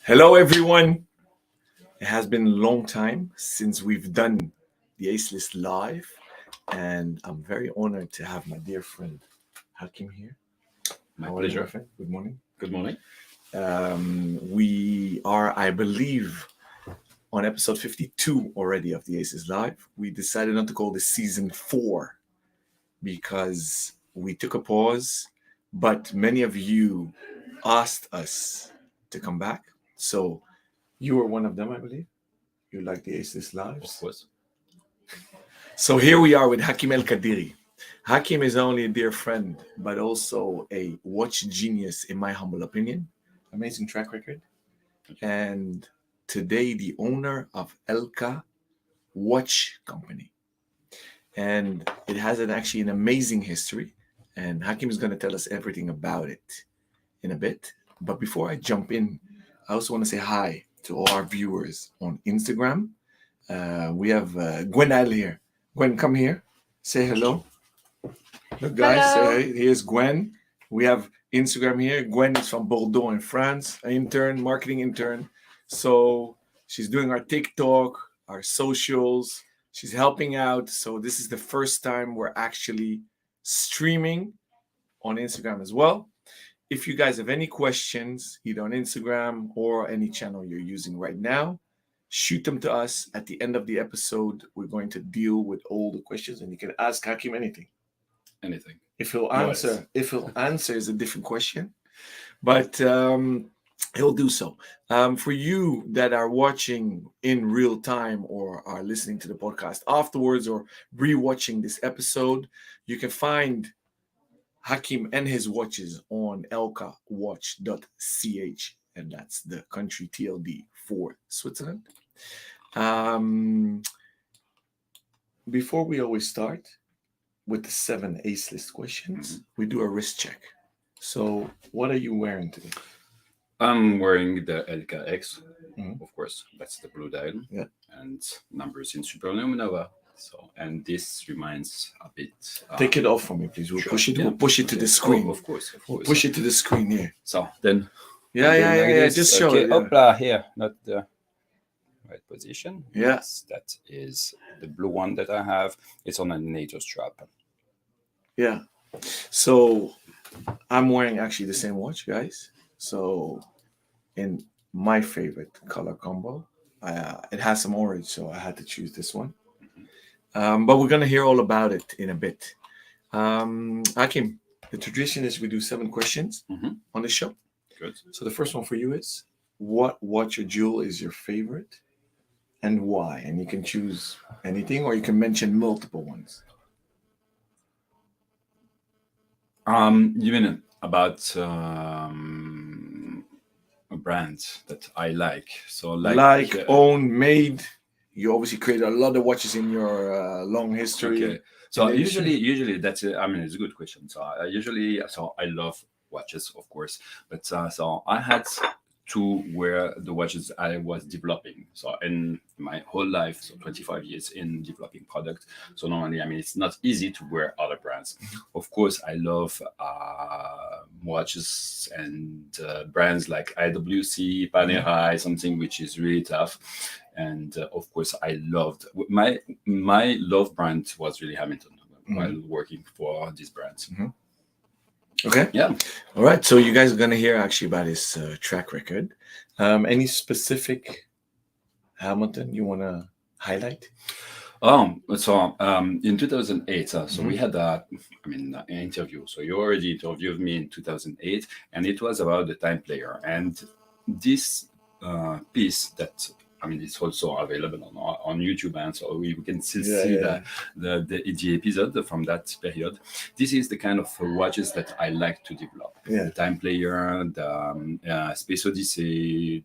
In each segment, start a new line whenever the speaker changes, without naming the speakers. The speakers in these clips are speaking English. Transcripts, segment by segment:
Hello, everyone. It has been a long time since we've done the Ace List live, and I'm very honored to have my dear friend Hakim here.
My
How are you,
pleasure.
my friend? Good morning.
Good morning.
We are, I believe, on episode 52 already of the Aces Live. We decided not to call this season 4 because we took a pause, but many of you asked us to come back. So you were one of them, I believe. You like the Aces
Of
Lives.
course.
So here we are with Hakim El Kadiri. Hakim is not only a dear friend, but also a watch genius, in my humble opinion. Amazing track record. And today, the owner of Elka Watch Company. And it has actually an amazing history. And Hakim is going to tell us everything about it in a bit. But before I jump in, I also want to say hi to all our viewers on Instagram. We have Gwen Idle here. Gwen, come here. Say hello. Look, guys,
Hello.
here's Gwen. We have Instagram here. Gwen is from Bordeaux in France, an intern, marketing intern. So she's doing our TikTok, our socials. She's helping out. So this is the first time we're actually streaming on Instagram as well. If you guys have any questions, either on Instagram or any channel you're using right now, shoot them to us. At the end of the episode, we're going to deal with all the questions, and you can ask Hakim anything.
Anything.
If he'll
Yes.
answer is a different question, but he'll do so. For you that are watching in real time or are listening to the podcast afterwards or re-watching this episode, you can find Hakim and his watches on elkawatch.ch, and that's the country TLD for Switzerland. Before we always start with the 7 Ace List questions, we do a wrist check. So, what are you wearing today?
I'm wearing the Elka X,
Mhm.
of course. That's the blue dial.
Yeah.
And numbers in Supernova. So, and this reminds a bit.
Take it off for me, please. We'll
sure,
push it.
yeah.
We'll push it to the screen.
Oh, of course.
We'll push it to the screen here.
So then.
Yeah,
I'm
yeah,
doing
yeah,
like
yeah.
this.
Just show
okay,
it. Yeah.
Hopla, here, not the right position.
Yeah.
Yes, that is the blue one that I have. It's on a NATO strap.
Yeah. So I'm wearing actually the same watch, guys. So in my favorite color combo, it has some orange, so I had to choose this one. But we're gonna hear all about it in a bit. Hakim, the tradition is we do 7 questions
Mhm.
on the show.
Good.
So the first one for you is, what watch or jewel is your favorite and why? And you can choose anything or you can mention multiple ones.
You mean about a brand that I like? So
Like own, made. You obviously created a lot of watches in your long history.
Okay. So
in the
usually that's I mean it's a good question. So I love watches, of course, but so I had to wear the watches I was developing. So in my whole life, so 25 years in developing product. So normally, I mean, it's not easy to wear other brands. Of course, I love watches and brands like IWC, Panerai, something which is really tough. And of course, I loved my love brand was really Hamilton while working for these brands.
Okay.
Yeah.
All right. So you guys are gonna hear actually about his track record. Any specific Hamilton you want to highlight?
So in 2008, so we had an interview. So you already interviewed me in 2008, and it was about the time player. And this piece that it's also available on YouTube, and so we can still see the episode from that period. This is the kind of watches that I like to develop.
Yeah.
The time player, the Space Odyssey,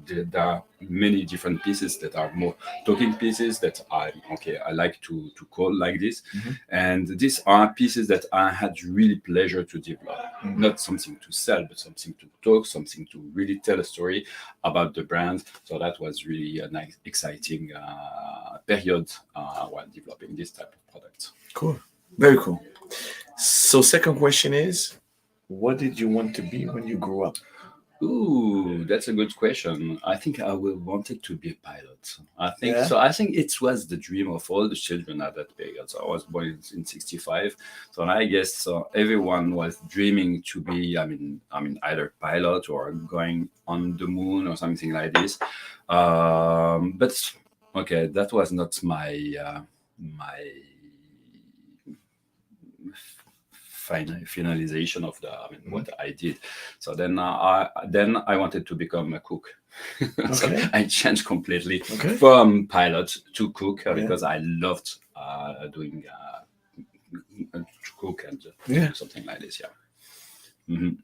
there are many different pieces that are more talking pieces that I like to call like this. And these are pieces that I had really pleasure to develop. Not something to sell, but something to talk, something to really tell a story about the brand. So that was really a nice, exciting period while developing this type of product.
Cool. Very cool. So second question is, what did you want to be when you grew up?
Ooh, that's a good question. I think I will wanted to be a pilot. I think
Yeah.
so. I think it was the dream of all the children at that period. So I was born in '65. So I guess everyone was dreaming to be. I mean, either pilot or going on the moon or something like this. But okay, that was not my finalization of what I did. So then I wanted to become a cook. So
Okay.
I changed completely
Okay.
from pilot to cook
Yeah.
because I loved doing to cook and
Yeah.
something like this. Yeah. Hmm.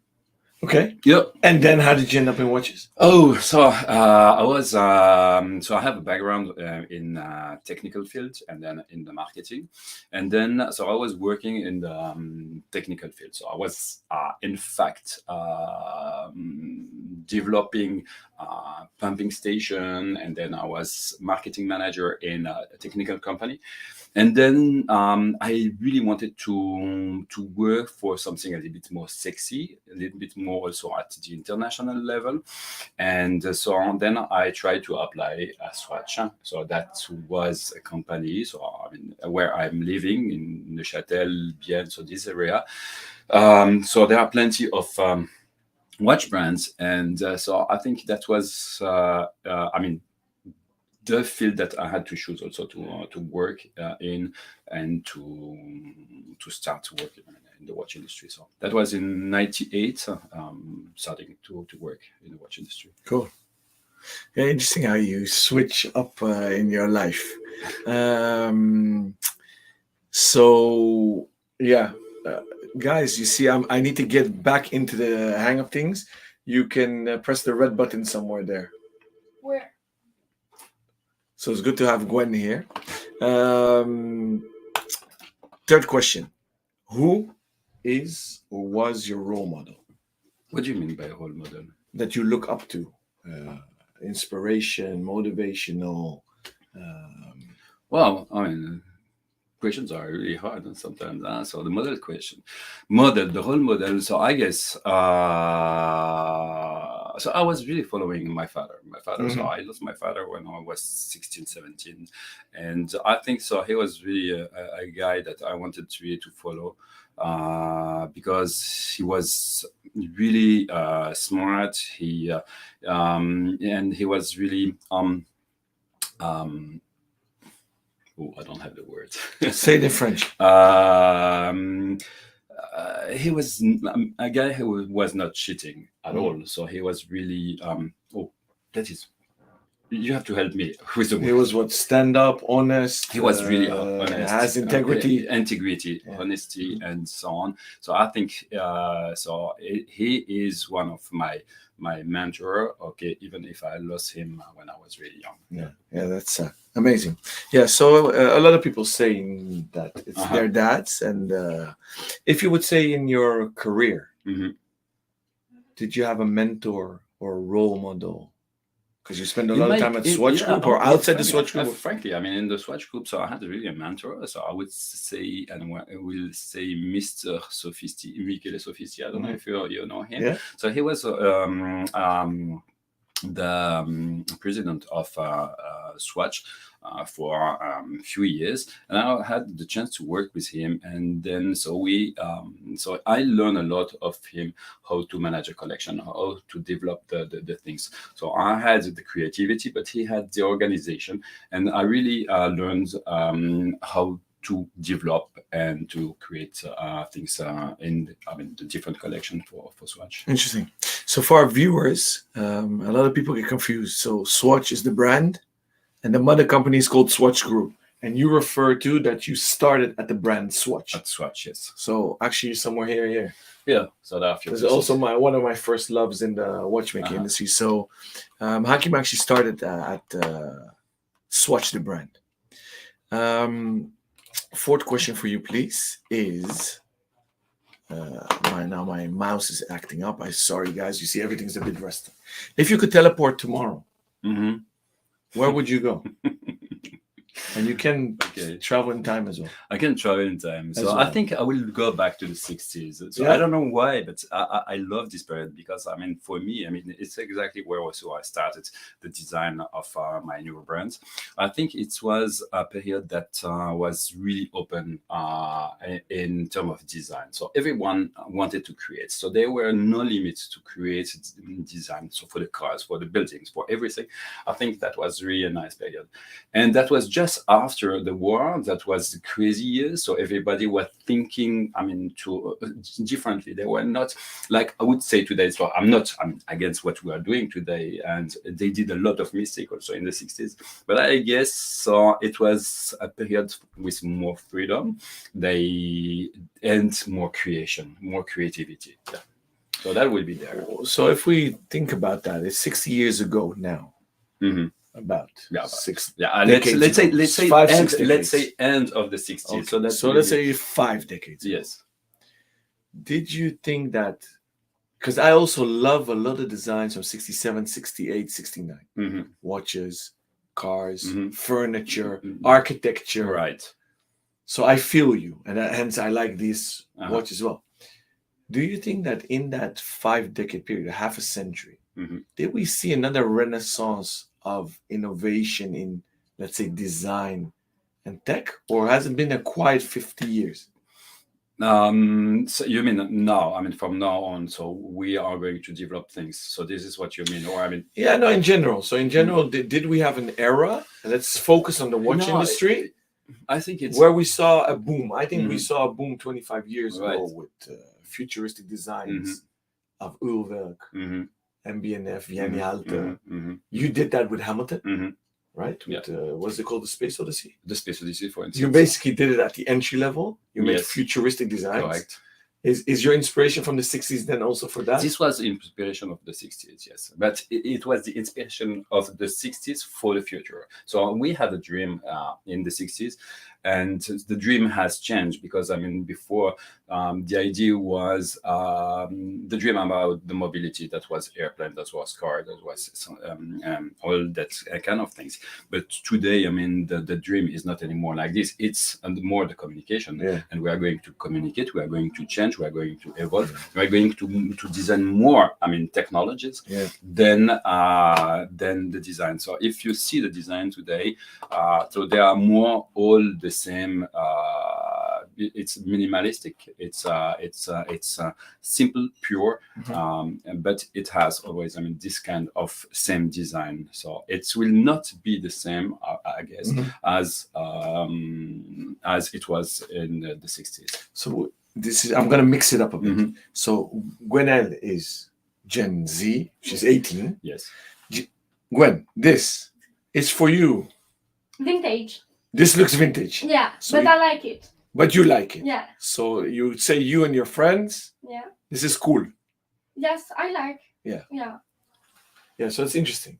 Okay.
Yeah.
And then how did you end up in watches?
Oh, so I was so I have a background in technical field and then in the marketing, and then so I was working in the technical field. So I was in fact developing pumping station, and then I was marketing manager in a technical company. And then I really wanted to work for something a little bit more sexy, a little bit more also at the international level. And so then I tried to apply a Swatch. So that was a company. So I mean, where I'm living in Neuchâtel, Bienne, so this area. So there are plenty of watch brands, and so I think that was the field that I had to choose also to work in and to start working in the watch industry. So that was in '98, starting to work in the watch industry.
Cool. Yeah, interesting how you switch up in your life. So yeah, guys, you see, I need to get back into the hang of things. You can press the red button somewhere there.
Where?
So it's good to have Gwen here. Third question: who is or was your role model
What do you mean by role model?
that you look up to? Inspiration, motivational.
Well, I mean, questions are really hard and sometimes. So the the role model. So I guess. So I was really following my father. So I lost my father when I was 16, 17. And I think so he was really a guy that I wanted to follow because he was really smart. And he was really I don't have the words.
Say it in French.
He was a guy who was not cheating at all. So he was really that is. You have to help me with the
He
word.
was what? Stand up, honest.
He was really honest,
has integrity.
integrity,
Yeah.
honesty, and so on. So I think he is one of my mentor. Okay, even if I lost him when I was really young.
Yeah, that's amazing. Yeah, so a lot of people saying that it's their dads, and if you would say in your career, did you have a mentor or a role model? Because you spend a lot of time at Swatch Group or outside the Swatch Group.
Frankly, I mean, in the Swatch Group, so I had really a mentor. So I would say, and I will say, Mr. Sophisti, Michele Sophisti. I don't know if you know him.
Yeah.
So he was the president of Swatch for a few years, and I had the chance to work with him. And then so I learned a lot of him, how to manage a collection, how to develop the things. So I had the creativity, but he had the organization, and I really learned how to develop and to create things in the different collection for Swatch.
Interesting. So for our viewers, a lot of people get confused. So Swatch is the brand, and the mother company is called Swatch Group. And you refer to that you started at the brand Swatch.
At Swatch, yes.
So actually somewhere here.
Yeah. So that's
also one of my first loves in the watchmaking industry. So Hakim actually started at Swatch the brand. Fourth question for you, please, is now my mouse is acting up. I'm sorry, guys. You see, everything's a bit rusty. If you could teleport tomorrow, where would you go? And you can
Okay.
travel in time as well.
I can travel in time. So
As
I
well.
think I will go back to the 60s. So
Yeah.
I don't know why, but I love this period because, I mean, for me, I mean, it's exactly where also I started the design of my new brands. I think it was a period that was really open in terms of design. So everyone wanted to create. So there were no limits to create design. So for the cars, for the buildings, for everything. I think that was really a nice period. And that was just after the war. That was the crazy years. So everybody was thinking, I mean, differently. They were not like I would say today. So I'm against what we are doing today. And they did a lot of mistakes also in the 60s. But I guess it was a period with more freedom. And more creation, more creativity. Yeah. So that will be there.
So if we think about that, it's 60 years ago now.
Mm-hmm.
About
yeah,
6
yeah.
decades
Let's say
five,
end,
6 decades.
let's say end of the 60s.
Okay. So let's say 5 decades.
Yes.
Did you think that? Because I also love a lot of designs from 67, 68, 69.
Mm-hmm.
Watches, cars,
Mm-hmm.
furniture,
Mm-hmm.
architecture.
Right.
So I feel you, and hence I like this watch as well. Do you think that in that 5-decade period, half a century,
mm-hmm.
did we see another renaissance of innovation in, let's say, design and tech, or has it been a quiet 50 years?
So you mean now? I mean, from now on, so we are going to develop things. So this is what you mean, or I mean?
Yeah, no. In general, so in general, did we have an era? Let's focus on the watch industry.
I think it's
where we saw a boom. I think we
Mm-hmm.
saw a boom 25 years
Right.
ago with futuristic designs of Ulwerk,
Mm-hmm.
MB&F,
Mm-hmm.
Jaeger-LeCoultre.
Mm-hmm.
You did that with Hamilton,
Mm-hmm.
right? With, what's it called? The Space Odyssey?
The Space Odyssey, for instance.
You basically did it at the entry level. You made
Yes.
futuristic designs.
Correct.
Is your inspiration from the 60s then also for that?
This was the inspiration of the 60s, yes. But it was the inspiration of the 60s for the future. So we had a dream in the 60s, and the dream has changed because, I mean, before the idea was the dream about the mobility, that was airplane, that was car, that was all that kind of things. But today, I mean, the dream is not anymore like this. It's more the communication, and we are going to communicate, we are going to change, we are going to evolve, we are going to design more, I mean, technologies than the design. So if you see the design today, so they are more all the same. It's minimalistic. It's simple, pure, but it has always, I mean, this kind of same design. So it will not be the same, I guess, as it was in the 60s.
So this is, I'm gonna mix it up a bit. So Gwenelle is Gen Z. She's 18.
Yes.
Gwen, this is for you.
Vintage.
This looks vintage.
Yeah,
So
but I like it.
But you like it.
Yeah.
So you say you and your friends.
Yeah.
This is cool.
Yes, I like.
Yeah.
Yeah.
Yeah. So it's interesting.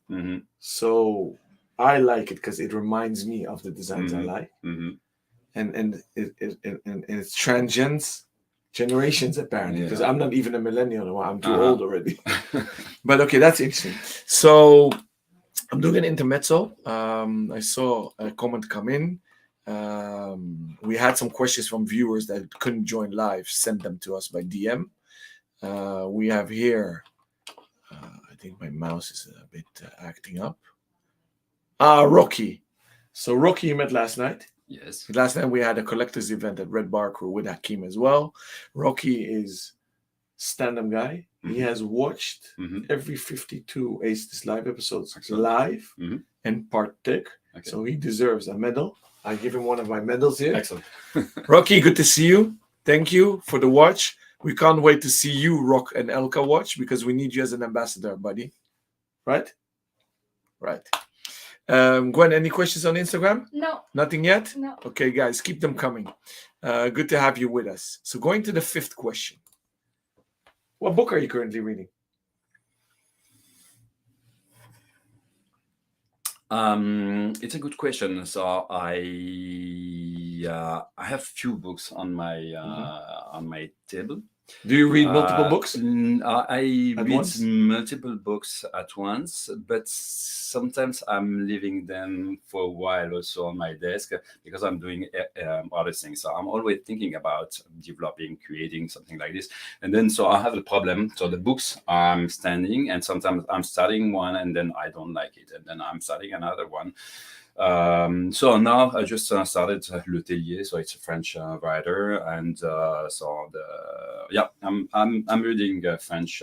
So I like it because it reminds me of the designs I like, and it transcends generations apparently, because I'm not even a millennial. I'm too old already. But okay, that's interesting. So I'm doing an intermezzo. I saw a comment come in. We had some questions from viewers that couldn't join live. Send them to us by DM. We have here, I think my mouse is a bit acting up. Rocky. So Rocky you met last night.
Yes.
Last night we had a collector's event at Red Bar Crew with Hakim as well. Rocky is stand-up guy. He has watched every 52 Ace Live episodes live and partook. So he deserves a medal. I give him one of my medals here.
Excellent.
Rocky, good to see you. Thank you for the watch. We can't wait to see you rock an Elka watch because we need you as an ambassador, buddy. Right? Right. Gwen, any questions on Instagram?
No.
Nothing yet?
No.
Okay, guys, keep them coming. Good to have you with us. So going to the 5th question. What book are you currently reading?
It's a good question. So I have few books on my table.
Do you read multiple books?
I
At
read
once?
multiple books at once, but sometimes I'm leaving them for a while also on my desk because I'm doing other things. So I'm always thinking about developing, creating something like this. And then so I have the problem. So the books I'm standing, and sometimes I'm starting one and then I don't like it, and then I'm starting another one. So now I just started Le Tellier, so it's a French writer, and I'm reading French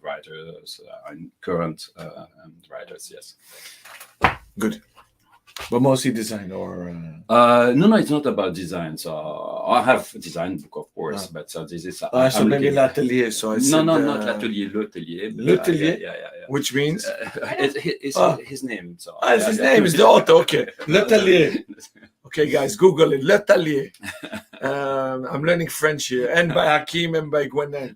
writers and current writers. Yes.
Good. But mostly design or
No, it's not about design. So I have design book, of course, but this is
so
I'm
maybe
looking-
l'atelier. So I
no,
said,
not L'Atelier, Le Tellier. but,
Le Tellier?
yeah.
which means
It's
Ah.
his name. So
it's his name. It's the author. Okay, l'atelier. Okay, guys, Google it. L'atelier. I'm learning French here, and by Hakim and by Gwenan.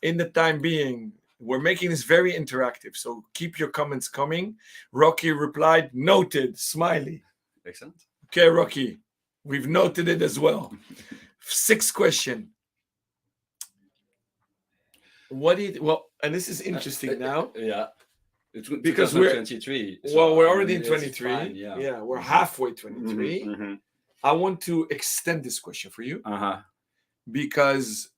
In the time being, we're making this very interactive, so keep your comments coming. Rocky replied, "Noted." Smiley.
Excellent.
Okay, Rocky, we've noted it as well. Sixth question. What did and this is interesting now.
Yeah. It's
Because we're-
2023.
Well, we're already in
it's
23.
fine, yeah.
We're halfway 23.
Mhm.
I want to extend this question for you
Uh-huh.
because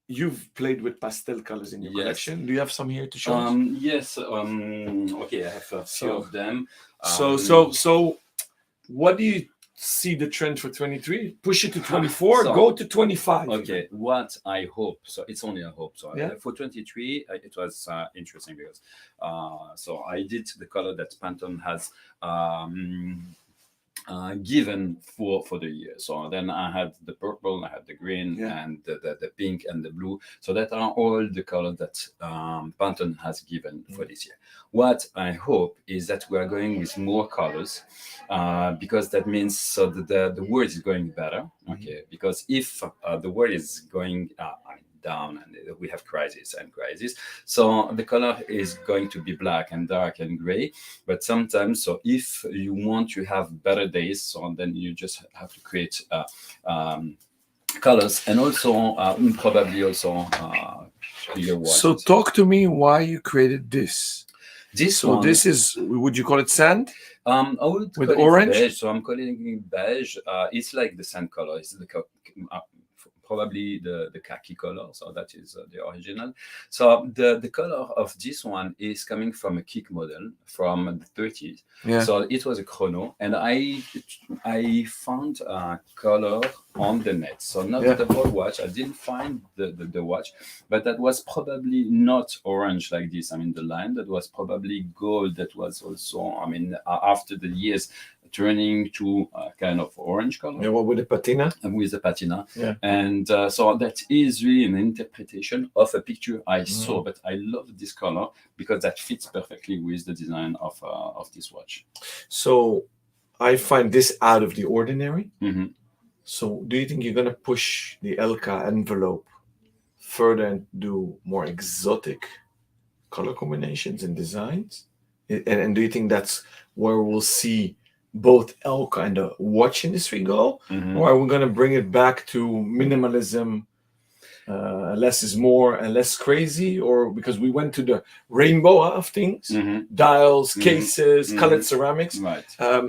you've played with pastel colors in your
Yes.
collection. Do you have some here to show us?
Yes. Okay, I have a few
So-
of them.
So, what do you see the trend for 23? Push it to 24.
So-
Go to 25.
Okay, what I hope, so it's only a hope. So
Yeah.
for 23, it was interesting because so I did the color that Pantone has given for the year. So then I had the purple, I had the green,
Yeah.
and the pink and the blue. So that are all the colors that Pantone has given for this year. What I hope is that we are going with more colors because that means so that the world is going better. Okay, because if the world is going down and we have crisis, so the color is going to be black and dark and gray. But sometimes, so if you want to have better days, so then you just have to create colors and also probably also bigger watches.
So talk to me why you created this.
This
So
one,
this is, would you call it sand?
I would
with
call it
orange?
beige, so I'm calling it beige. It's like the sand color. It's the probably the khaki color, so that is the original. So the color of this one is coming from a Kiek model from the 30s.
Yeah.
So it was a chrono, and I found a color on the net. So not
Yeah.
the whole watch. I didn't find the watch, but that was probably not orange like this. I mean, the line that was probably gold. That was also, I mean, after the years turning to a kind of orange color.
Yeah, what with the patina?
With the patina.
Yeah.
And so that is really an interpretation of a picture I saw, but I love this color because that fits perfectly with the design of this watch.
So I find this out of the ordinary.
Mhm.
So do you think you're going to push the Elka envelope further and do more exotic color combinations and designs? And do you think that's where we'll see both Elka and the watch industry go?
Mhm.
Or are we going to bring it back to minimalism, less is more and less crazy? Or because we went to the rainbow of things,
Mhm.
dials,
Mhm.
cases,
Mhm.
colored ceramics.
Right.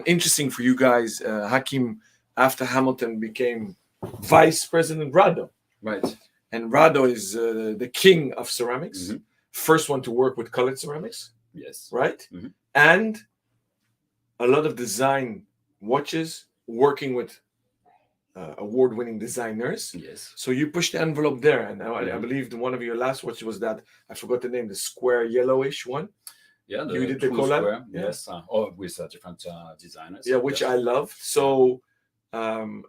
Interesting for you guys, Hakim, after Hamilton became Vice President Rado.
Right.
And Rado is the king of ceramics,
Mhm.
first one to work with colored ceramics,
Yes.
right?
Mhm.
And a lot of design watches working with award-winning designers.
Yes.
So you push the envelope there. And I
Mhm.
believe one of your last watches was that, I forgot the name, the square yellowish one.
Yeah.
You did the
True
collab?
Square,
Yeah.
Yes. Or with different designers.
Yeah, which
Yes.
I love. So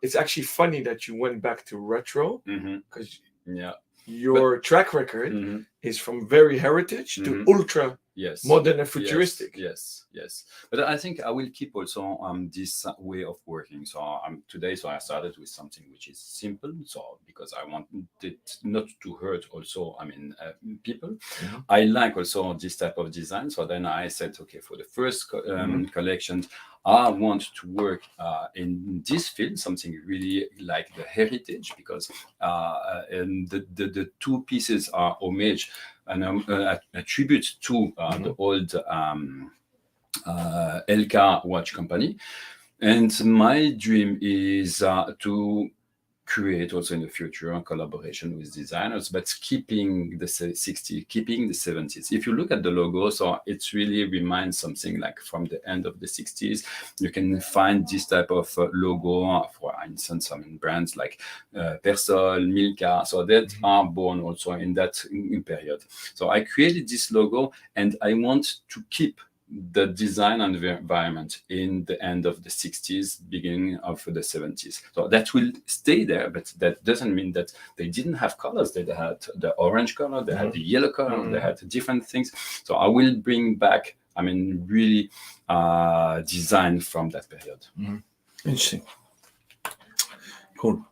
it's actually funny that you went back to retro
Mhm.
because
Yeah.
your track record
Mhm.
is from very heritage to
Mhm.
ultra
Yes.
modern and futuristic.
Yes. But I think I will keep also this way of working. So today, so I started with something which is simple. So because I wanted it not to hurt also, I mean, people.
Mhm.
I like also this type of design. So then I said, okay, for the first collection, I want to work in this field, something really like the heritage, because and the two pieces are homage and a tribute to the old Elka Watch Company. And my dream is to create also in the future a collaboration with designers, but keeping the 60s, keeping the 70s. If you look at the logo, so it really reminds something like from the end of the 60s. You can find this type of logo, for instance, brands like Persol, Milka, so that are born also in that period. So I created this logo, and I want to keep the design and the environment in the end of the 60s, beginning of the 70s. So that will stay there, but that doesn't mean that they didn't have colors. They had the orange color, they had the yellow color, they had different things. So I will bring back, really design from that period.
Interesting. Cool.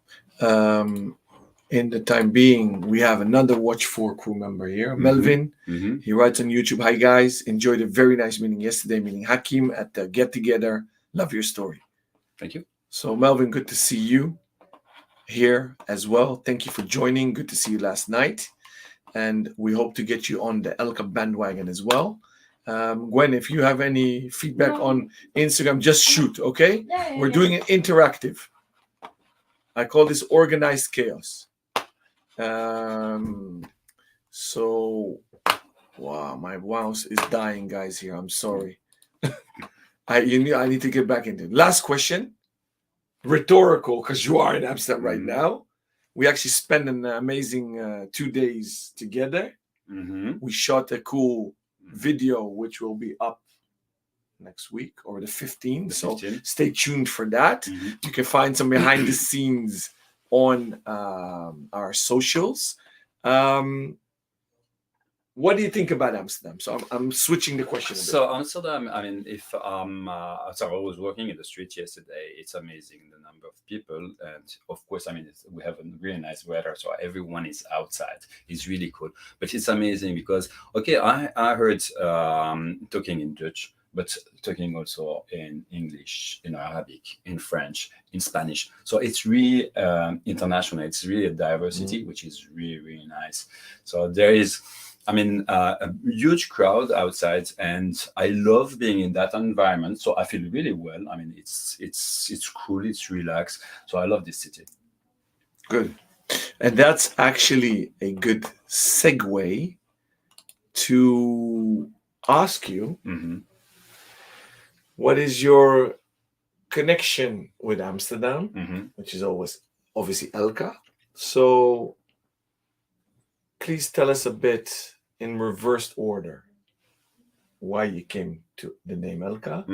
In the time being, we have another Watch 4 crew member here, Melvin. He writes on YouTube, "Hi guys, enjoyed a very nice meeting yesterday, meeting Hakim at the get-together. Love your story."
Thank you.
So Melvin, good to see you here as well. Thank you for joining. Good to see you last night. And we hope to get you on the Elka bandwagon as well. Gwen, if you have any feedback on Instagram, just shoot, okay? We're doing it interactive. I call this organized chaos. So, wow, my mouse is dying, guys. Here, I'm sorry. I need to get back into it. Last question, rhetorical, because you are in Amsterdam right now. We actually spent an amazing 2 days together. We shot a cool video, which will be up next week or the 15th. So stay tuned for that. You can find some behind the scenes on our socials. What do you think about Amsterdam? So I'm switching the question a bit.
So Amsterdam, if so I was walking in the street yesterday. It's amazing the number of people, and of course, we have a really nice weather, so everyone is outside. It's really cool, but it's amazing because I heard talking in Dutch, but talking also in English, in Arabic, in French, in Spanish. So it's really international. It's really a diversity, which is really, really nice. So there is, a huge crowd outside, and I love being in that environment. So I feel really well. It's cool. It's relaxed. So I love this city.
Good. And that's actually a good segue to ask you, what is your connection with Amsterdam, which is always obviously Elka. So please tell us a bit in reversed order why you came to the name Elka.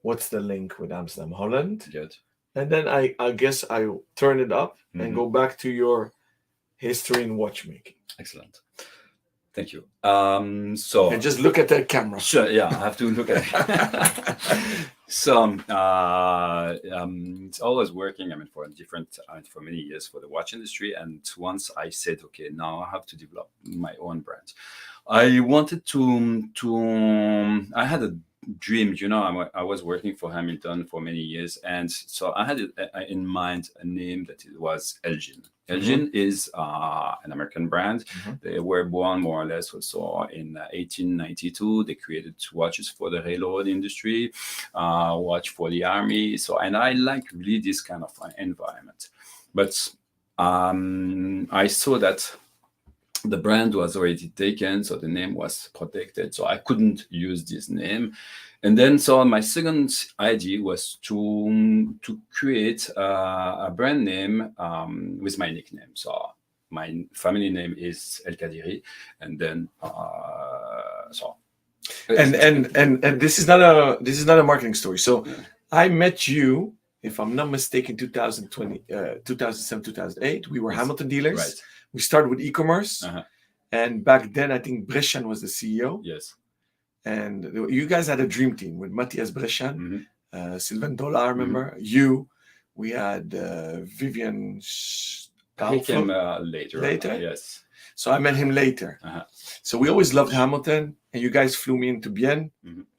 What's the link with Amsterdam, Holland?
Good.
And then I guess I'll turn it up and go back to your history in watchmaking.
Excellent. Thank you. So
and just look at that camera.
Sure. Yeah, I have to look at it. So it's always working. For many years for the watch industry. And once I said, okay, now I have to develop my own brand. I wanted to. I had a dream. I was working for Hamilton for many years, and so I had in mind a name that it was Elgin. Elgin is an American brand. They were born more or less also in 1892. They created watches for the railroad industry, watch for the army. So, and I like really this kind of environment. But I saw that the brand was already taken, so the name was protected. So I couldn't use this name. And then, so my second idea was to create a brand name with my nickname. So my family name is El Kadiri, and then
And this is not a marketing story. So I met you, if I'm not mistaken, 2007, 2008. We were Hamilton dealers.
Right.
We started with e-commerce, and back then I think Brescian was the CEO.
Yes.
And you guys had a dream team with Matthias Brescian, Sylvain Dola, I remember. We had Vivian.
He came later.
Later?
Yes.
So I met him later. So we always loved Hamilton, and you guys flew me into Bienne.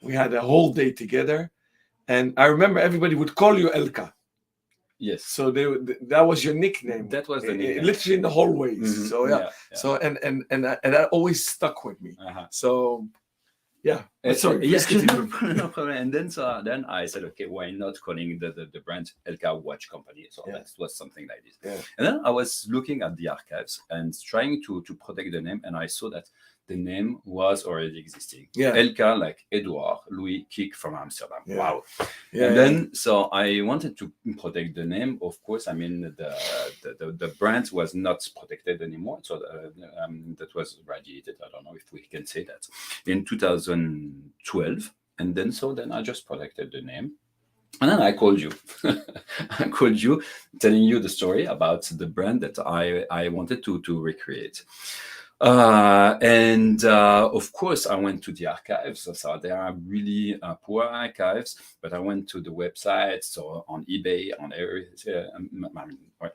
We had a whole day together. And I remember everybody would call you Elka.
Yes.
So that was your nickname.
That was the nickname.
Literally in the hallways.
Mhm.
So yeah. So and that always stuck with me.
Uh-huh.
So yeah. Sorry.
Yeah,
please continue.
no problem. And then I said, okay, why not calling the brand Elka Watch Company? So
Yeah.
that was something like this.
Yeah.
And then I was looking at the archives and trying to protect the name, and I saw that the name was already existing.
Yeah.
Elka, like Edouard Louis Kiek from Amsterdam.
Yeah.
Wow.
Yeah.
And then so I wanted to protect the name. Of course, I mean the brand was not protected anymore. So that was radiated. I don't know if we can say that in 2012. And then I just protected the name. And then I called you. I called you, telling you the story about the brand that I wanted to recreate. Of course, I went to the archives. So there are really poor archives, but I went to the website, so on eBay, on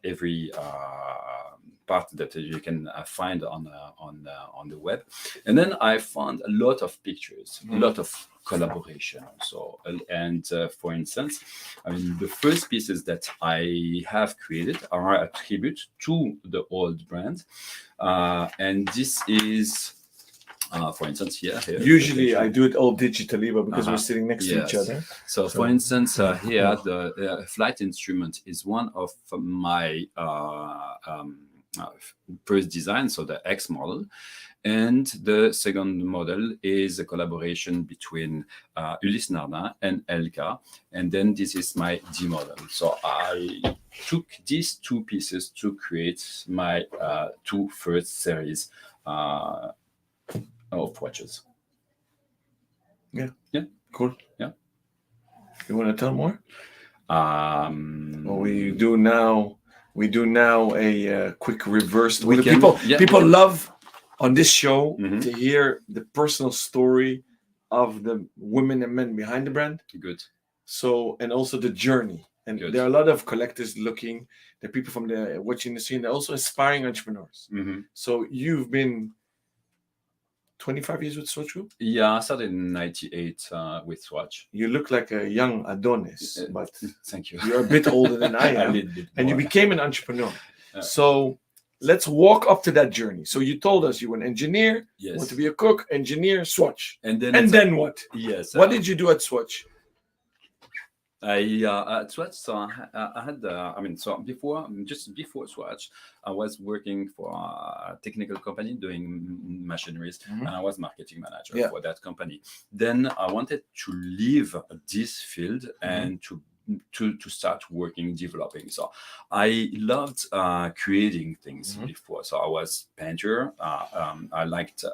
every part that you can find on the web, and then I found a lot of pictures, a lot of collaboration also. And for instance, I mean, the first pieces that I have created are a tribute to the old brand. And this is, for instance, here.
Usually I do it all digitally, but because
Uh-huh.
we're sitting next to each
Yes.
other.
So, for instance, here, the flight instrument is one of my first design, so the X model. And the second model is a collaboration between Ulysse Nardin and Elka. And then this is my D model. So I took these two pieces to create my two first series of watches.
Cool.
Yeah.
You want to tell more?
Well,
We do now a quick reverse.
We can-
People love on this show
Mhm.
to hear the personal story of the women and men behind the brand.
Good.
So, and also the journey. And
Good.
there are a lot of collectors looking, the people from the watch industry, and they're also aspiring entrepreneurs.
Mhm.
So you've been 25 years with Swatch Group.
Yeah, I started in 98 with Swatch.
You look like a young Adonis, but
Thank you.
you're a bit older than I am.
little bit
And you
more.
became an entrepreneur.
Yeah.
So let's walk up to that journey. So you told us you were an engineer,
Yes.
want to be a cook, engineer, Swatch.
And
And then what?
yes.
What did you do at Swatch?
At Swatch, so I had so just before Swatch, I was working for a technical company doing machineries,
Mhm.
and I was marketing manager
Yeah.
for that company. Then I wanted to leave this field and to start working, developing. So I loved creating things
Mhm.
before. So I was painter. I liked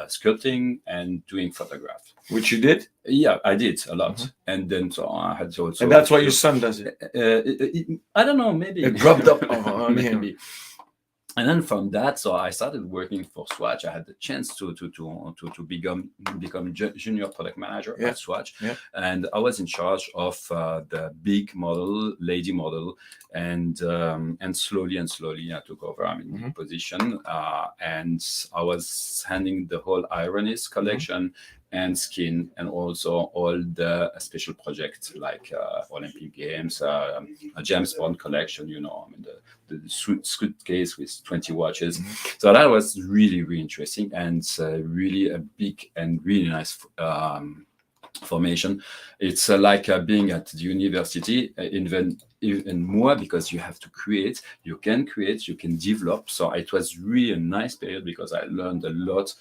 sculpting and doing photograph.
Which you did?
Yeah, I did a lot, and then so I had to also.
And that's why your son does it.
I don't know, maybe
It rubbed up on him.
maybe. And then from that, so I started working for Swatch. I had the chance to become junior product manager
Yeah.
at Swatch,
Yeah.
and I was in charge of the big model, lady model, and slowly I took over.
Mhm.
Position, and I was handling the whole Ironis collection. And skin, and also all the special projects like Olympic Games, a James Bond collection, the suitcase with 20 watches. So that was really, really interesting, and really a big and really nice formation. It's like being at the university, even more, because you have to create, you can develop. So it was really a nice period because I learned a lot.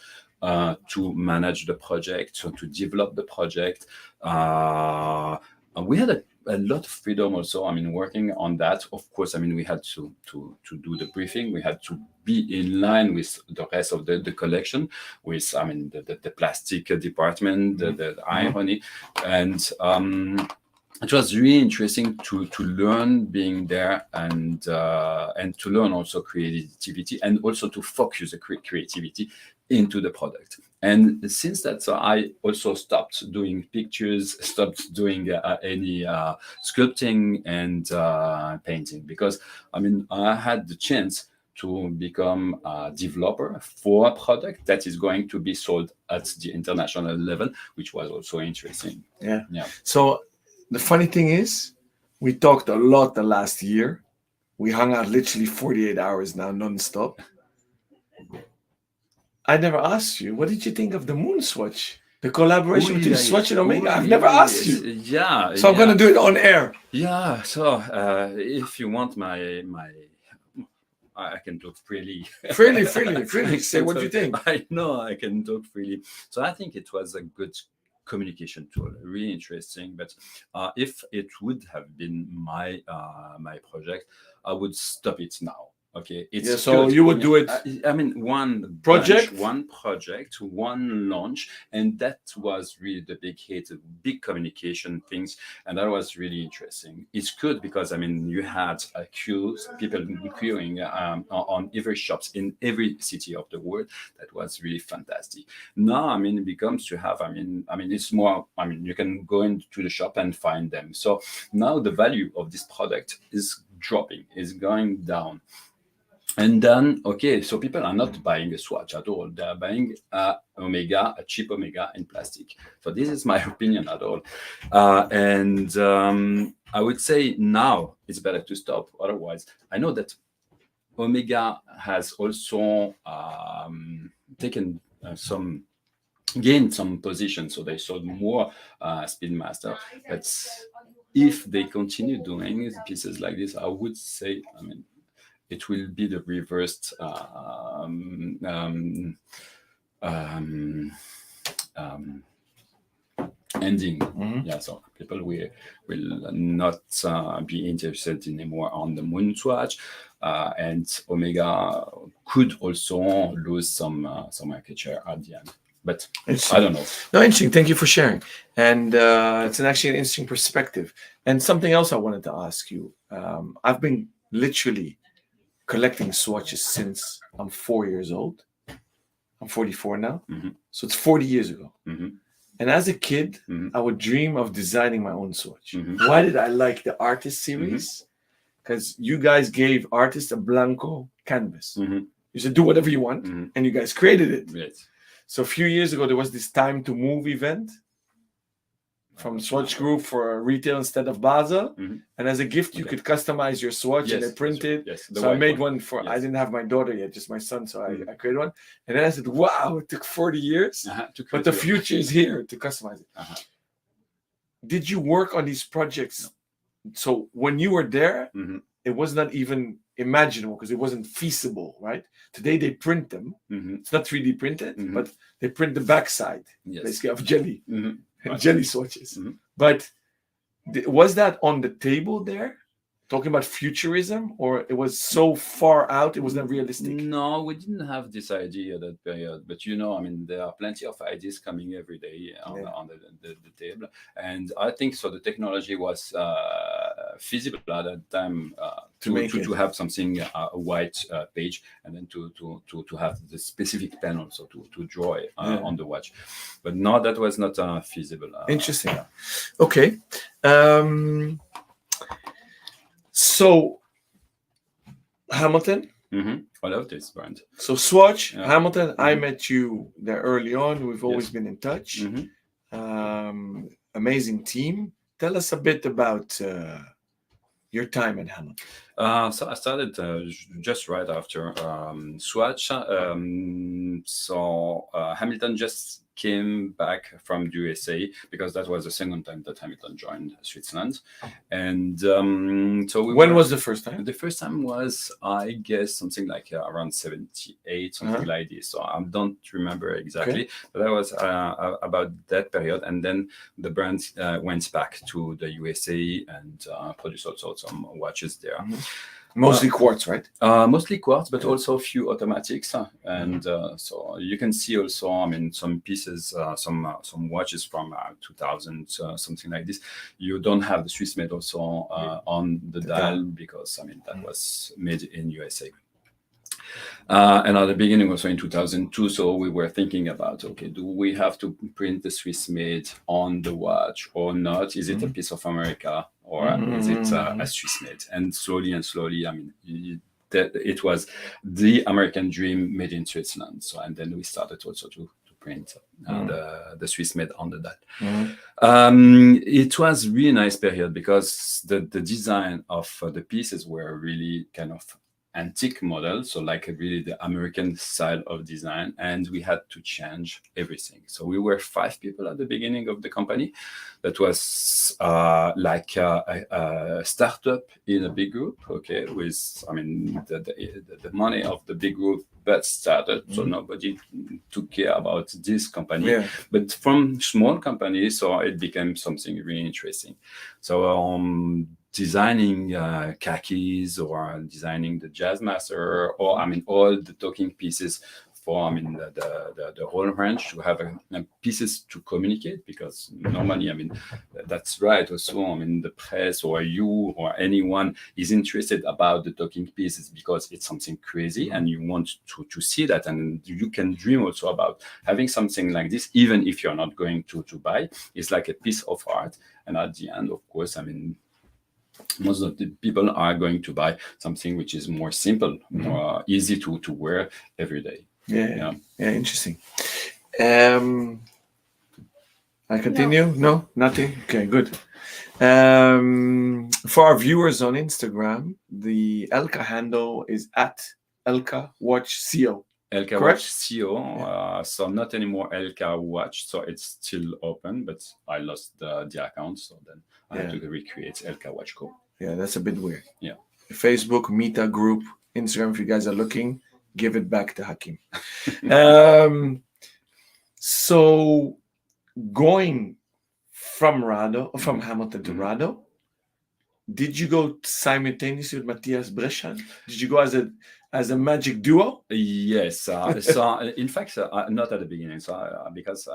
To manage the project, so to develop the project. We had a lot of freedom also. Working on that, of course, we had to do the briefing. We had to be in line with the rest of the collection, with the plastic department, the irony, and it was really interesting to learn being there, and to learn also creativity, and also to focus the creativity into the product. And since that, so I also stopped doing pictures, stopped doing any sculpting and painting, because I had the chance to become a developer for a product that is going to be sold at the international level, which was also interesting.
Yeah.
Yeah.
So the funny thing is, we talked a lot the last year. We hung out literally 48 hours now, non-stop. I never asked you, what did you think of the Moon Swatch? The collaboration between Swatch and Omega? I've never asked you.
Yeah.
So I'm going to do it on air.
Yeah. So if you want I can talk freely.
Freely. Say what you think.
I know I can talk freely. So I think it was a good communication tool, really interesting. But if it would have been my project, I would stop it now. Okay, it's
so
good.
you would do it.
I mean, one
project,
one launch, and that was really the big hit, big communication things, and that was really interesting. It's good because I mean, you had queues, people queuing on every shops in every city of the world. That was really fantastic. Now, I mean, it becomes to have. I mean, it's more. I mean, you can go into the shop and find them. So now the value of this product is dropping, is going down. And then, okay, so people are not buying a Swatch at all. They are buying Omega, a cheap Omega in plastic. So this is my opinion at all. And I would say now it's better to stop. Otherwise, I know that Omega has also gained some position. So they sold more Speedmaster. But if they continue doing pieces like this, I would say, I mean, it will be the reversed ending.
Mm-hmm.
Yeah, so people will not be interested anymore on the Moon Swatch, and Omega could also lose some market share at the end. But I don't know.
No, interesting. Thank you for sharing. And it's actually an interesting perspective. And something else I wanted to ask you. I've been literally collecting swatches since I'm 4 years old. I'm 44 now.
Mm-hmm.
So it's 40 years ago.
Mm-hmm.
And as a kid,
mm-hmm.
I would dream of designing my own swatch.
Mm-hmm.
Why did I like the artist series? Because you guys gave artists a blanco canvas.
Mm-hmm.
You said, do whatever you want.
Mm-hmm.
And you guys created it.
Yes.
So a few years ago, there was this Time to Move event from Swatch Group for retail instead of Basel.
Mm-hmm.
And as a gift, you could customize your swatch and they printed.
Yes,
so I made one for, I didn't have my daughter yet, just my son. So I created one. And then I said, wow, it took 40 years. But the future is here to customize it. Did you work on these projects? No. So when you were there, it was not even imaginable because it wasn't feasible, right? Today they print them. It's not 3D printed, but they print the backside, basically of jelly. Jelly swatches. But was that on the table there, talking about futurism, or it was so far out it was not realistic?
No, we didn't have this idea at that period. But you know, I mean, there are plenty of ideas coming every day on the table, and I think so. The technology was feasible at that time to have something a white page, and then to have the specific pen also to draw on the watch. But no, that was not feasible.
Interesting. Okay. So Hamilton.
I love this brand.
So Swatch, Hamilton. I met you there early on. We've always been in touch. Amazing team. Tell us a bit about your time at Hamilton.
So I started just right after Swatch. So Hamilton just came back from the USA because that was the second time that Hamilton joined Switzerland. And so
when was the first time?
The first time was, I guess, something like around 78, something like this. So I don't remember exactly, but that was about that period. And then the brand went back to the USA and produced also some watches there.
Mostly quartz, right?
Mostly quartz, but also a few automatics, and so you can see also, I mean, some pieces, some watches from 2000, something like this. You don't have the Swiss made also on the dial because, I mean, that was made in USA. And at the beginning, also in 2002, so we were thinking about, okay, do we have to print the Swiss made on the watch or not? Is it a piece of America or is it a Swiss made? And slowly, I mean, it was the American dream made in Switzerland. So, and then we started also to print, the Swiss made under that.
Mhm.
It was really nice period because the design of the pieces were really kind of antique model, so like really the American style of design, and we had to change everything. So we were 5 people at the beginning of the company. That was like a startup in a big group, okay, with, I mean, the money of the big group but started, so nobody took care about this company.
Yeah.
But from small companies, so it became something really interesting. So designing khakis or designing the jazz master, or I mean all the talking pieces for, I mean, the whole range, to have pieces to communicate, because normally, I mean, that's right also, I mean, the press or you or anyone is interested about the talking pieces because it's something crazy and you want to see that, and you can dream also about having something like this, even if you're not going to buy. It's like a piece of art, and at the end, of course, I mean, most of the people are going to buy something which is more simple, more easy to wear every day.
Yeah. Interesting. I continue? No, nothing. Okay, good. For our viewers on Instagram, the Elka handle is at Elka Watch Co.
Elka
Correct?
Watch CO, so not anymore Elka Watch, so it's still open, but I lost the account, so then I had to recreate Elka Watch Co.
Yeah, that's a bit weird.
Yeah.
Facebook, Meta Group, Instagram, if you guys are looking, give it back to Hakim. So going from Hamilton to Rado, did you go simultaneously with Matthias Breschan? Did you go as a magic duo?
Yes. So in fact, not at the beginning. So because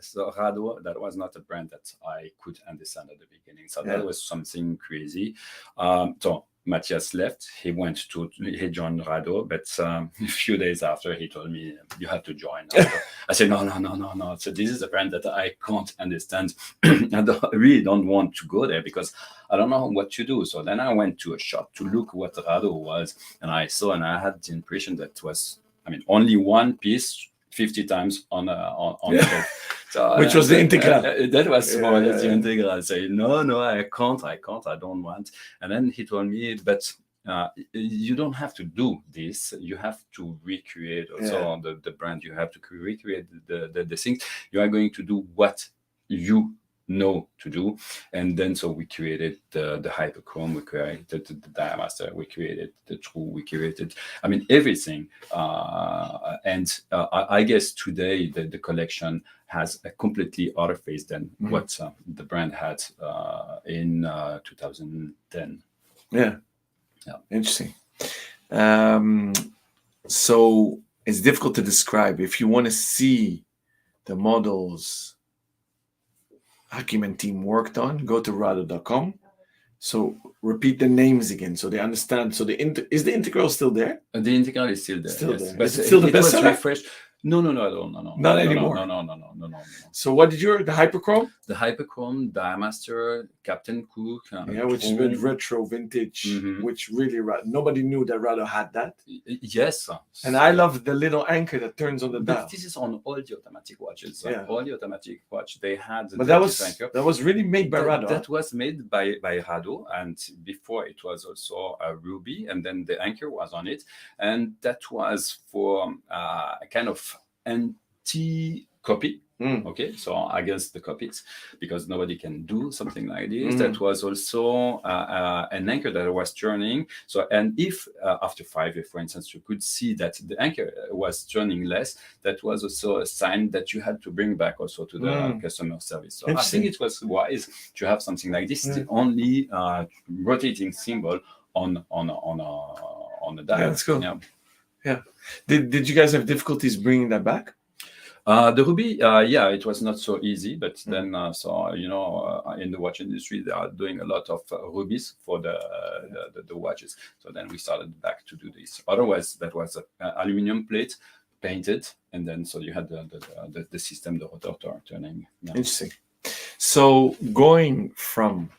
so Rado, that was not a brand that I could understand at the beginning. So that was something crazy. So Matthias left. He joined Rado, but a few days after, he told me, "You have to join." I said, "No. So this is a brand that I can't understand. I really don't want to go there because I don't know what to do." So then I went to a shop to look what Rado was, and I saw, and I had the impression that was, I mean, only one piece 50 times on the shelf. So,
which was the Integral.
That was more or less the Integral. I say, no, I can't, I don't want. And then he told me, but you don't have to do this. You have to recreate also the brand. You have to recreate the things. You are going to do what you know to do. And then so we created the hyperchrome, we created the diamaster, we created the true, we created, I mean, everything. And I guess today the collection has a completely other face than what the brand had in 2010.
Yeah. Interesting. So it's difficult to describe. If you want to see the models Hakim and team worked on, go to rado.com. So repeat the names again so they understand. So is the Integral still there?
The Integral is still there.
Still
yes.
there.
But
Is it still the best
was
seller?
refreshed. No.
Not anymore.
No.
So what did the Hyperchrome?
The Hyperchrome, Diamaster, Captain Cook.
Which is good retro vintage, which really nobody knew that Rado had that.
Yes.
And I love the little anchor that turns on the dial.
This is on all the automatic watches. All the automatic watch they had.
But that was really made by Rado.
That was made by Rado, and before it was also a ruby, and then the anchor was on it, and that was for a kind of anti-copy. Okay, so against the copies, because nobody can do something like this. That was also an anchor that was turning. So, and if after 5 years, for instance, you could see that the anchor was turning less, that was also a sign that you had to bring back also to the customer service. So I think it was wise to have something like this. The only rotating symbol on the dial.
Yeah, that's cool. Yeah. Did you guys have difficulties bringing that back?
The ruby, it was not so easy, but then, in the watch industry, they are doing a lot of rubies for the watches. So then we started back to do this. Otherwise, that was an aluminum plate painted, and then so you had the system, the rotor turning. Yeah.
Interesting. So going from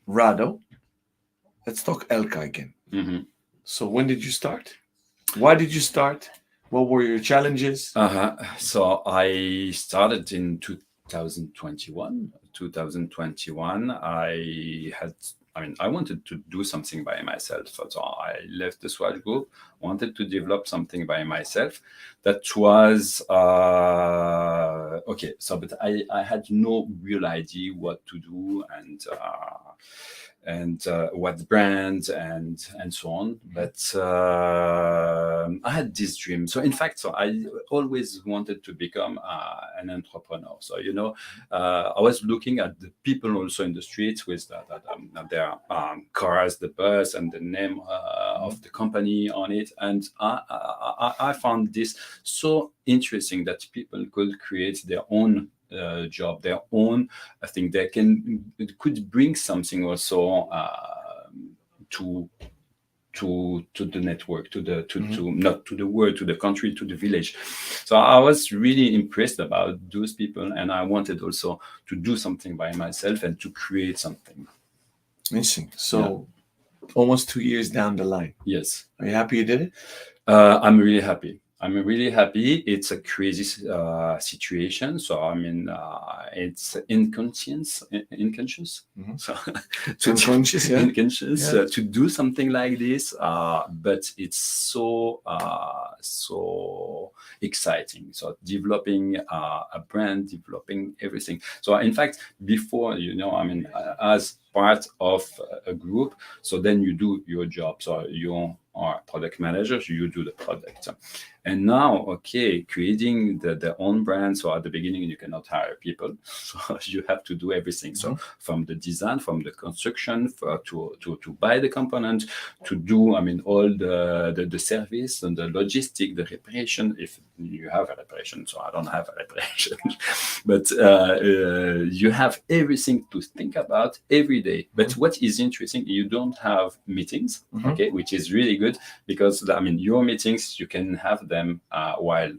Rado, let's talk Elka again. So when did you start? Why did you start? What were your challenges?
So I started in 2021. 2021, I wanted to do something by myself. So I left the Swatch group, wanted to develop something by myself. That was okay. So, but I had no real idea what to do and what brand and so on. But I had this dream. So in fact, so I always wanted to become an entrepreneur. So I was looking at the people also in the streets with their cars, the bus, and the name of the company on it, and I found this so interesting that people could create their own job, their own. I think it could bring something also to the network, to not to the world, to the country, to the village. So I was really impressed about those people, and I wanted also to do something by myself and to create something.
Interesting. So almost 2 years down the line.
Yes.
Are you happy you did it?
I'm really happy. It's a crazy situation. So I mean, it's unconscious.
Mm-hmm.
So
Unconscious, yeah.
unconscious to do something like this. But it's so exciting. So developing a brand, developing everything. So in fact, before as part of a group, so then you do your job. So you are product managers, you do the product. And now, creating the own brand. So at the beginning, you cannot hire people, so you have to do everything. So from the design, from the construction, to buy the component, to do, all the service and the logistic, the reparation. If you have a reparation, so I don't have a reparation, but you have everything to think about every day. But what is interesting, you don't have meetings, which is really good, because your meetings, you can have them while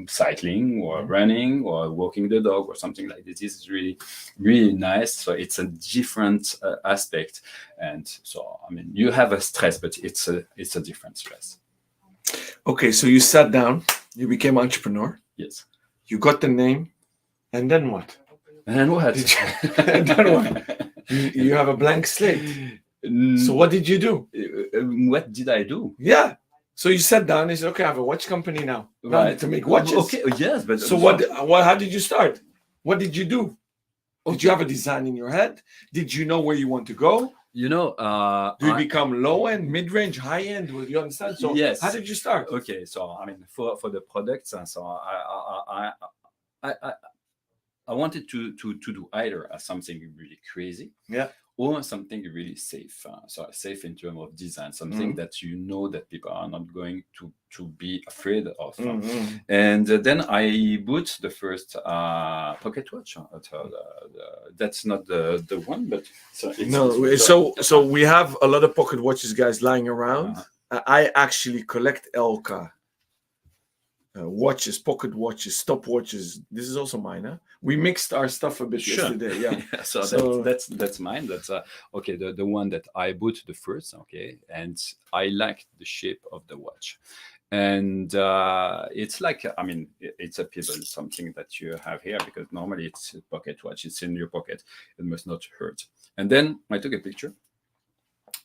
cycling or running or walking the dog or something like this. This is really, really nice. So it's a different aspect, and so you have a stress, but it's a different stress.
Okay, so you sat down, you became entrepreneur.
Yes.
You got the name, and then what?
And what?
And then what? You have a blank slate. So what did you do?
What did I do?
Yeah. So you sat down and you said, okay, I have a watch company now.
Right.
To make watches.
Okay. Yes, but
so how did you start? What did you do? Did you have a design in your head? Did you know where you want to go?
Do you
become low end, mid range, high end? Do you understand? So
yes.
How did you start?
Okay, so for the products, and so I wanted to do either something really crazy, or something really safe. So safe in terms of design, something that that people are not going to be afraid of. And then I bought the first pocket watch. That's not the one, but
so we have a lot of pocket watches, guys, lying around. I actually collect Elka watches, pocket watches, stopwatches. This is also mine. Huh? We mixed our stuff a bit yesterday. Yeah.
So that's mine. That's the one that I bought the first. And I liked the shape of the watch, and it's like it's a pebble, something that you have here, because normally it's a pocket watch. It's in your pocket. It must not hurt. And then I took a picture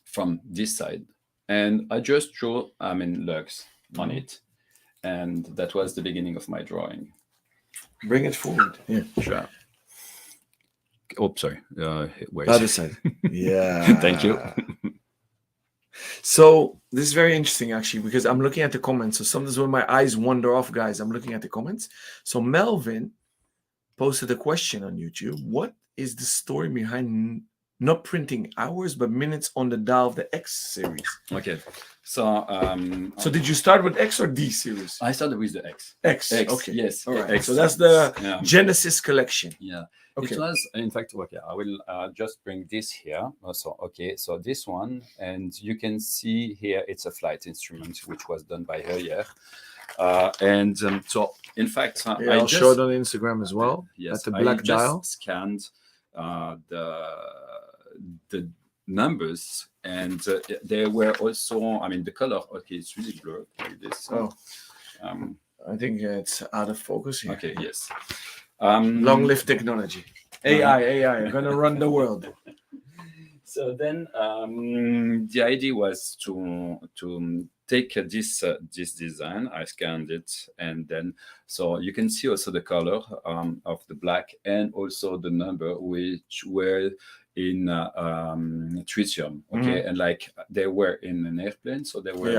from this side, and I just drew lugs on it. And that was the beginning of my drawing.
Bring it forward. Yeah,
sure. Oh, sorry. Wait.
Other side. Yeah.
Thank you.
So this is very interesting, actually, because I'm looking at the comments. So sometimes when my eyes wander off, guys, I'm looking at the comments. So Melvin posted a question on YouTube. What is the story behind not printing hours but minutes on the dial of the X series?
Okay. So
did you start with X or D series?
I started with the X.
X. Okay.
Yes.
All right.
X.
So that's the Genesis collection.
Yeah.
Okay.
It was, in fact, I will just bring this here. So this one, and you can see here, it's a flight instrument, which was done by Jaeger. So, in fact,
I'll show it on Instagram as well.
Yes.
At the black dial.
Scanned the numbers, and there were also, the color. Okay, it's really blurred like this.
I think it's out of focus here.
Okay, yes.
Long live technology. AI, are gonna run the world.
So then the idea was to take this design. I scanned it, and then so you can see also the color of the black and also the number, which were in tritium. Okay, and like they were in an airplane, so they were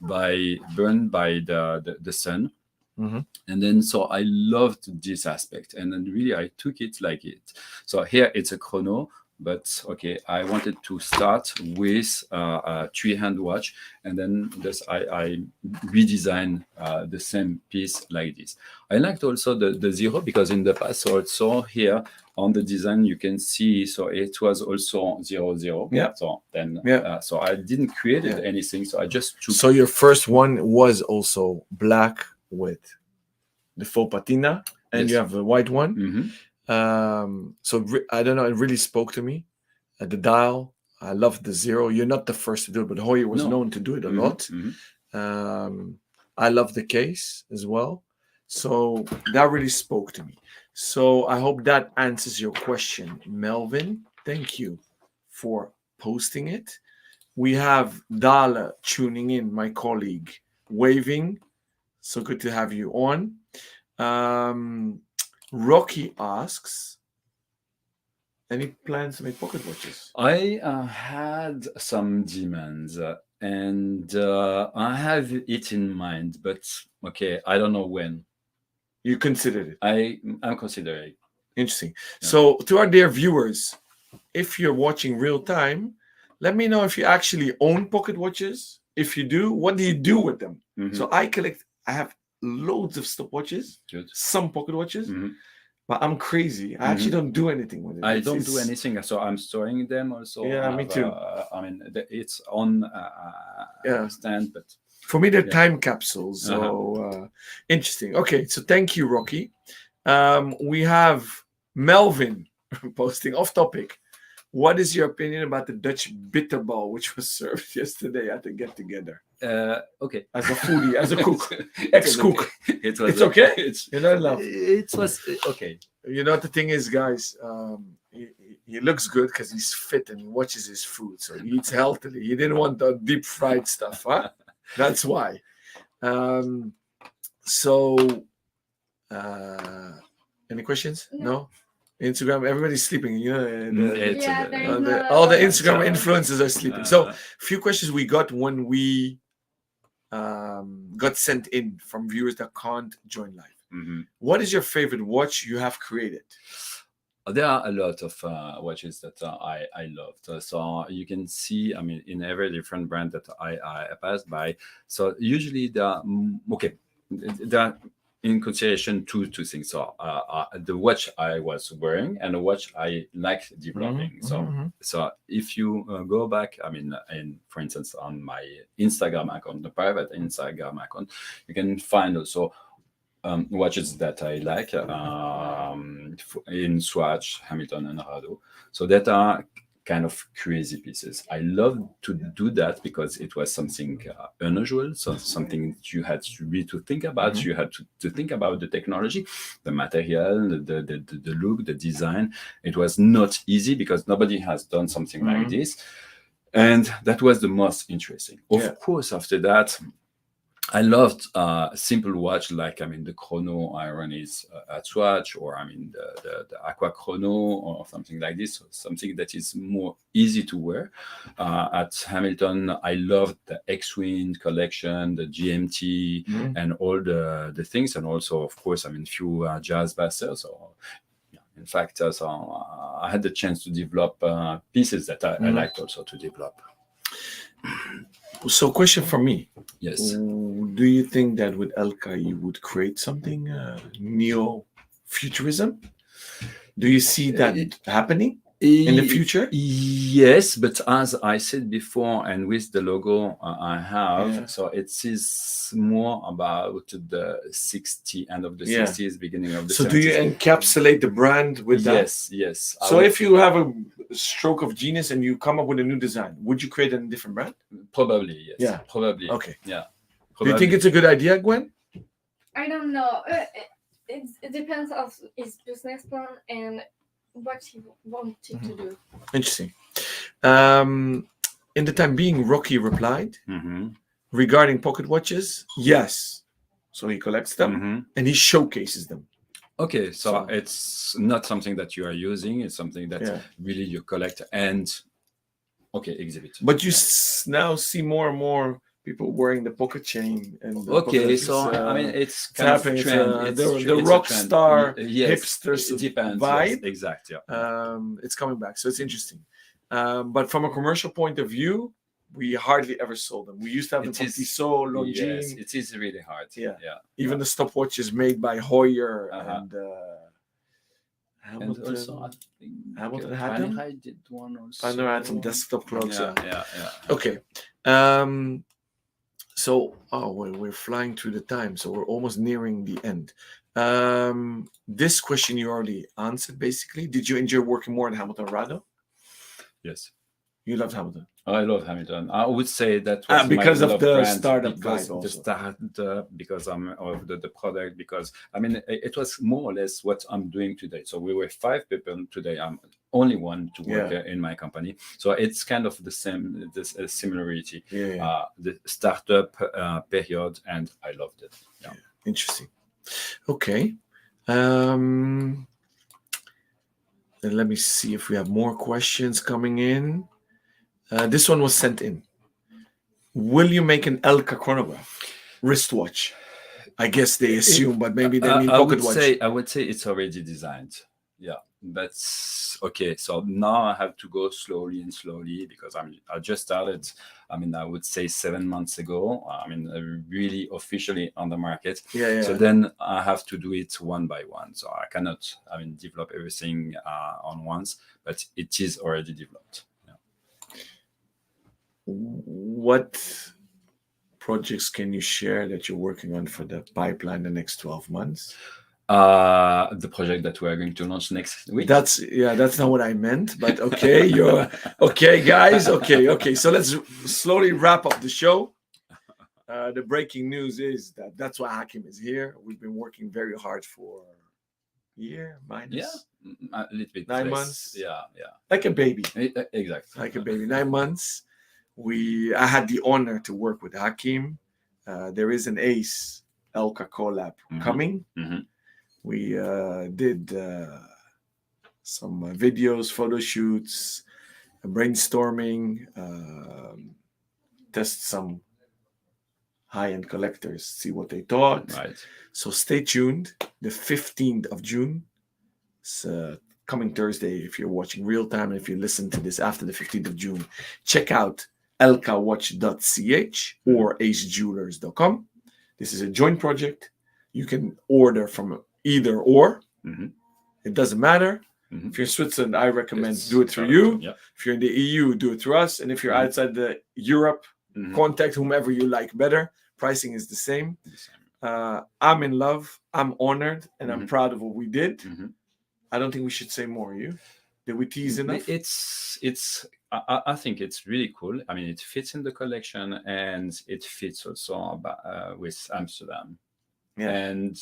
burned by the sun. And then so I loved this aspect, and then really I took it like it. So here it's a chrono, but okay, I wanted to start with a 3-hand watch, and then I redesigned the same piece like this. I liked also the zero, because in the past also here on the design you can see, so it was also 00.
Yeah.
So then so I didn't create anything, so I just took.
So your first one was also black with the faux patina, and you have the white one. So I don't know, it really spoke to me. The dial, I love the zero. You're not the first to do it, but Hoyer was known to do it a lot. I love the case as well. So that really spoke to me. So I hope that answers your question, Melvin. Thank you for posting it. We have Dala tuning in, my colleague, waving. So good to have you on. Rocky asks, any plans to make pocket watches?
I had some demands, and I have it in mind, but okay, I don't know when.
You considered it?
I'm considering.
Interesting. Yeah. So to our dear viewers, if you're watching real time, let me know if you actually own pocket watches. If you do, what do you do with them? So I have loads of stopwatches, some pocket watches, but I'm crazy. I actually don't do anything with it.
I don't do anything, so I'm storing them also.
Yeah, me too.
I mean, it's on stand, but
for me, they're time capsules. So interesting. Okay, so thank you, Rocky. We have Melvin posting off topic. What is your opinion about the Dutch bitterbal, which was served yesterday at the get-together?
Okay.
As a foodie, as a cook, ex-cook.
It was
okay. You know, love.
It was okay.
You know what the thing is, guys? He looks good because he's fit and he watches his food, so he eats healthily. He didn't want the deep fried stuff, huh? That's why. Any questions? No? Instagram, everybody's sleeping. You know, all the Instagram influencers are sleeping. So, few questions we got when we got sent in from viewers that can't join live. What is your favorite watch you have created?
There are a lot of watches that I loved. So you can see, I mean, in every different brand that I passed by. So usually there are in consideration two things. So the watch I was wearing and the watch I like developing. So if you go back, I mean, and for instance on my Instagram account, the private Instagram account, you can find also watches that I like in Swatch, Hamilton, and Rado. So that are kind of crazy pieces. I love to do that because it was something unusual, so something that you had really to think about. You had to think about the technology, the material, the look, the design. It was not easy because nobody has done something like this. And that was the most interesting. Of course, after that, I loved simple watch, like, I mean, the chrono I run is at Swatch, or I mean, the Aqua Chrono or something like this, something that is more easy to wear. At Hamilton, I loved the X-Wind collection, the GMT, and all the things. And also, of course, I mean, few jazz basses. So, in fact, so I had the chance to develop pieces that I liked also to develop.
So, question for me.
Yes.
Do you think that with Elka you would create something neo-futurism? Do you see that happening in the future?
Yes, but as I said before, and with the logo I have, so it is more about the 60s, end of the 60s, beginning of the 70s.
So do you encapsulate the brand with that?
Yes.
So if you have a stroke of genius and you come up with a new design, would you create a different brand?
Probably, yes.
Yeah.
Probably.
Okay.
Yeah.
Do you think it's a good idea, Gwen?
I don't know. It depends on his business plan and what he wanted to do.
Interesting. In the time being, Rocky replied
Mm-hmm.
regarding pocket watches. Yes. So he collects them
Mm-hmm.
and he showcases them.
Okay, so
So-
it's not something that you are using. It's something that
Yeah.
really you collect and exhibit.
But you now see more and more people wearing the pocket chain and the
Okay,
pocket-
so
it's,
I mean, it's
it's
kind of
happening. It's,
trend.
the
it's a
rock
trend.
star
Yes,
hipsters
it depends.
vibe.
Yes, exact. Yeah.
It's coming back, so it's interesting. But from a commercial point of view, we hardly ever sold them. We used to have
It
the
is-
Tissot, Longines,
Yes, it is really hard.
Yeah.
Yeah.
even the stopwatches made by Hoyer
Uh-huh.
and
And
Hamilton.
also, I think
Hamilton had them?
Panerai did one also.
I know I had some desktop clocks.
Yeah,
Yeah.
yeah.
Okay. So we're flying through the time, so we're almost nearing the end. This question you already answered basically. Did you enjoy working more in Hamilton Rado?
Yes.
You loved Hamilton.
I love Hamilton. I would say that was
Because
my
of
love
the
brand,
startup
because
vibe
the
also.
startup, because I'm of the product, because I mean it was more or less what I'm doing today. So we were 5 people today. I'm only one to work in my company. So it's kind of the same, this similarity.
Yeah.
The startup period, and I loved it. Yeah.
Interesting. Okay. Then let me see if we have more questions coming in. This one was sent in. Will you make an Elka chronograph wristwatch? I guess they assume, but maybe they mean pocket watch.
I would say it's already designed. Yeah, that's okay. So now I have to go slowly because I just started. I mean, I would say 7 months ago. I mean, really officially on the market.
Yeah.
So then I have to do it one by one. So I cannot, develop everything on once, but it is already developed. Yeah.
What projects can you share that you're working on for the pipeline the next 12 months?
The project that we are going to launch next week.
That's not what I meant, but okay, you're okay, guys. Okay. So let's slowly wrap up the show. The breaking news is that's why Hakim is here. We've been working very hard for a year minus.
A little bit
9
less.
months.
Yeah.
Like a baby.
Exactly.
Like a baby. 9 months. I had the honor to work with Hakim. There is an Ace Elka collab coming.
Mm-hmm.
We did some videos, photo shoots, brainstorming, test some high-end collectors, see what they thought.
Right.
So stay tuned. The 15th of June. It's coming Thursday if you're watching real time. And if you listen to this after the 15th of June, check out elkawatch.ch or acejewelers.com. This is a joint project. You can order from either or.
Mm-hmm.
It doesn't matter.
Mm-hmm.
If you're in Switzerland, I recommend
It's
do it through you.
Yeah.
If you're in the EU, do it through us. And if you're outside the Europe, contact whomever you like better. Pricing is the same. I'm in love. I'm honored, and I'm proud of what we did. I don't think we should say more. You? Did we tease enough?
I think it's really cool. I mean, it fits in the collection, and it fits also with Amsterdam and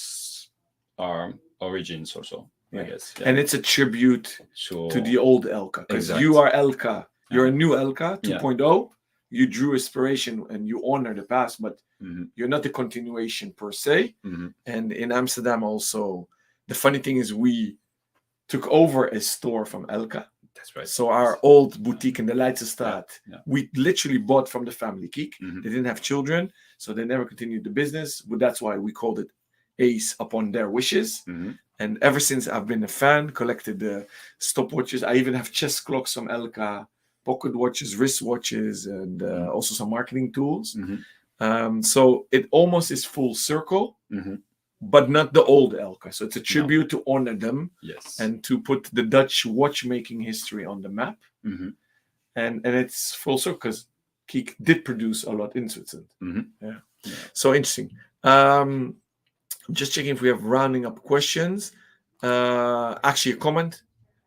our origins also. I guess. Yeah.
And it's a tribute to the old Elka, because you are Elka. You're a new Elka 2.0. You drew inspiration and you honor the past, but you're not the continuation per se. And in Amsterdam also, the funny thing is we took over a store from Elka.
That's right.
So our old boutique in the Leidsestraat, we literally bought from the family Kiek. They didn't have children, so they never continued the business. But that's why we called it Ace upon their wishes. And ever since I've been a fan, collected the stopwatches. I even have chess clocks from Elka, pocket watches, wristwatches, and also some marketing tools. So it almost is full circle, but not the old Elka. So it's a tribute to honor them and to put the Dutch watchmaking history on the map. And it's full circle because Kiek did produce a lot in Switzerland. So interesting. Just checking if we have rounding up questions. Actually, a comment.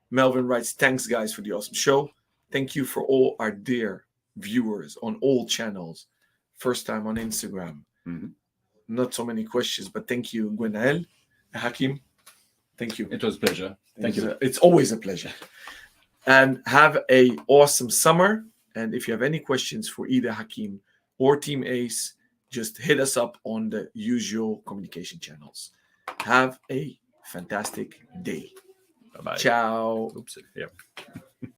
Melvin writes, "Thanks, guys, for the awesome show. Thank you for all our dear viewers on all channels. First time on Instagram.
Mhm.
Not so many questions, but thank you, Gwenaël. Hakim, thank you.
It was a pleasure. Thank you.
It's always a pleasure. And have a awesome summer. And if you have any questions for either Hakim or Team Ace, just hit us up on the usual communication channels. Have a fantastic day.
Bye-bye.
Ciao.
Oops. Yeah.